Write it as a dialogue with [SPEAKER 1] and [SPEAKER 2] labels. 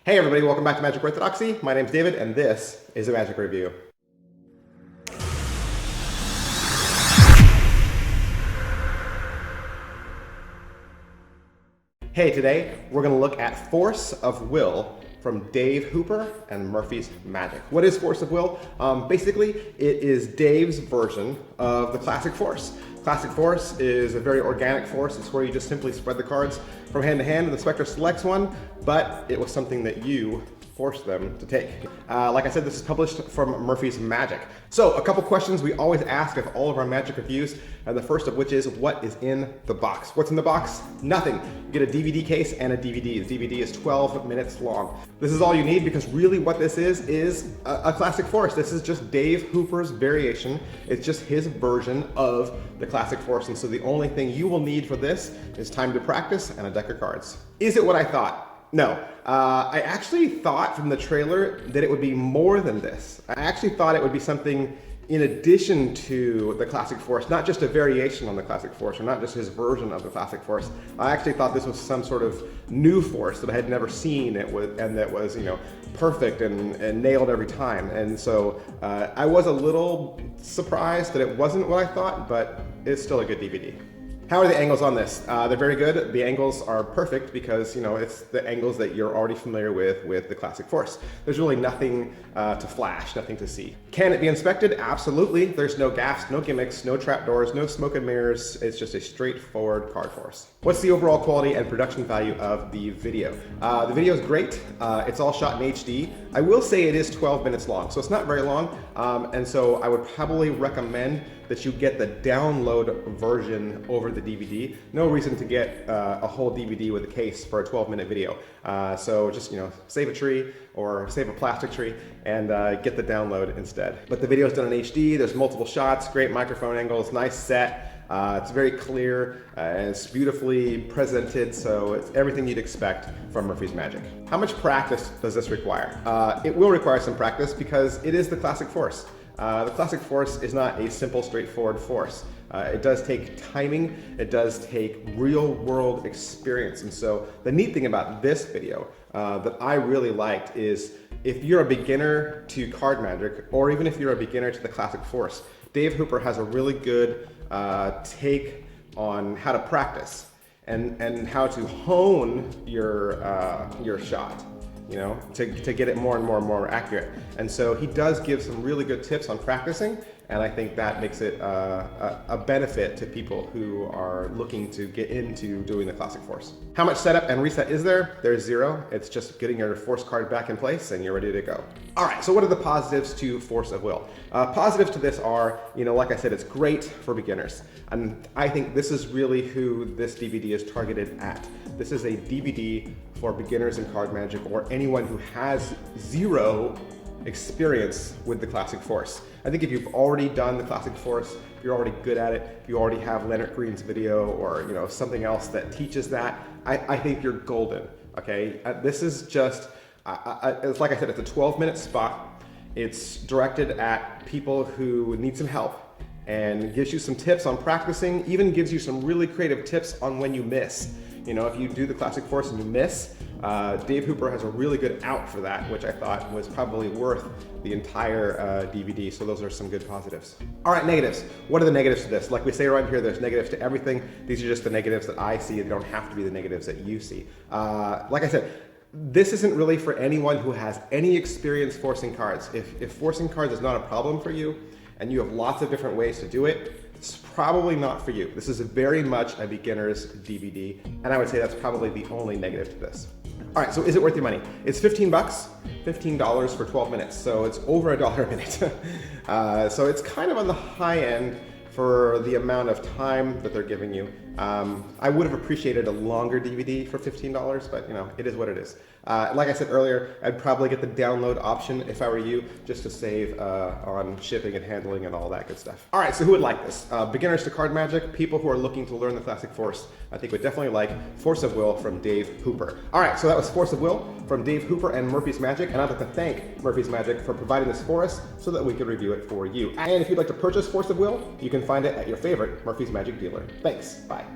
[SPEAKER 1] Hey everybody, welcome back to Magic Orthodoxy. My name's David and this is a Magic Review. Hey, today we're going to look at Force of Will from Dave Hooper and Murphy's Magic. What is Force of Will? Basically, it is Dave's version of the Classic Force. Classic Force is a very organic force. It's where you just simply spread the cards from hand to hand and the specter selects one, but it was something that you force them to take. Like I said, this is published from Murphy's Magic. So a couple questions we always ask of all of our Magic reviews, and the first of which is, what is in the box? What's in the box? Nothing. You get a DVD case and a DVD. The DVD is 12 minutes long. This is all you need because really what this is a Classic Force. This is just Dave Hooper's variation. It's just his version of the Classic Force, and so the only thing you will need for this is time to practice and a deck of cards. Is it what I thought? No. I actually thought from the trailer that it would be more than this. I actually thought it would be something in addition to the Classic Force, not just a variation on the Classic Force, or not just his version of the Classic Force. I actually thought this was some sort of new force that I had never seen, and that was, perfect and nailed every time. And so I was a little surprised that it wasn't what I thought, but it's still a good DVD. How are the angles on this? They're very good. The angles are perfect because, it's the angles that you're already familiar with the Classic Force. There's really nothing to flash, nothing to see. Can it be inspected? Absolutely. There's no gaffs, no gimmicks, no trapdoors, no smoke and mirrors. It's just a straightforward card force. What's the overall quality and production value of the video? The video is great. It's all shot in HD. I will say it is 12 minutes long, so it's not very long. And so I would probably recommend that you get the download version over the DVD. No reason to get a whole DVD with a case for a 12-minute video. So just, save a tree or save a plastic tree and get the download instead. But the video is done in HD, there's multiple shots, great microphone angles, nice set. It's very clear, and it's beautifully presented, so it's everything you'd expect from Murphy's Magic. How much practice does this require? It will require some practice because it is the Classic Force. The Classic Force is not a simple, straightforward force. It does take timing, it does take real-world experience, and so the neat thing about this video that I really liked is if you're a beginner to card magic, or even if you're a beginner to the Classic Force, Dave Hooper has a really good take on how to practice and how to hone your shot. To get it more and more accurate. And so he does give some really good tips on practicing, and I think that makes it a benefit to people who are looking to get into doing the Classic Force. How much setup and reset is there? There's zero. It's just getting your force card back in place and you're ready to go. All right, so what are the positives to Force of Will? Positives to this are, like I said, it's great for beginners. And I think this is really who this DVD is targeted at. This is a DVD for beginners in card magic, or anyone who has zero experience with the Classic Force. I think if you've already done the Classic Force, if you're already good at it, if you already have Leonard Green's video or something else that teaches that, I think you're golden. Okay, this is just it's like I said, it's a 12-minute spot. It's directed at people who need some help and gives you some tips on practicing, even gives you some really creative tips on when you miss. If you do the Classic Force and you miss, Dave Hooper has a really good out for that, which I thought was probably worth the entire DVD, so those are some good positives. All right, negatives. What are the negatives to this? Like we say around here, there's negatives to everything. These are just the negatives that I see. They don't have to be the negatives that you see. Like I said, this isn't really for anyone who has any experience forcing cards. If forcing cards is not a problem for you, and you have lots of different ways to do it, it's probably not for you. This is very much a beginner's DVD, and I would say that's probably the only negative to this. All right, so is it worth your money? It's $15, $15 for 12 minutes, so it's over $1 a minute. So it's kind of on the high end for the amount of time that they're giving you. I would have appreciated a longer DVD for $15, but it is what it is. Like I said earlier, I'd probably get the download option if I were you, just to save on shipping and handling and all that good stuff. All right, so who would like this? Beginners to card magic, people who are looking to learn the Classic Force, I think would definitely like Force of Will from Dave Hooper. All right, so that was Force of Will from Dave Hooper and Murphy's Magic, and I'd like to thank Murphy's Magic for providing this for us so that we could review it for you. And if you'd like to purchase Force of Will, you can find it at your favorite Murphy's Magic dealer. Thanks, bye.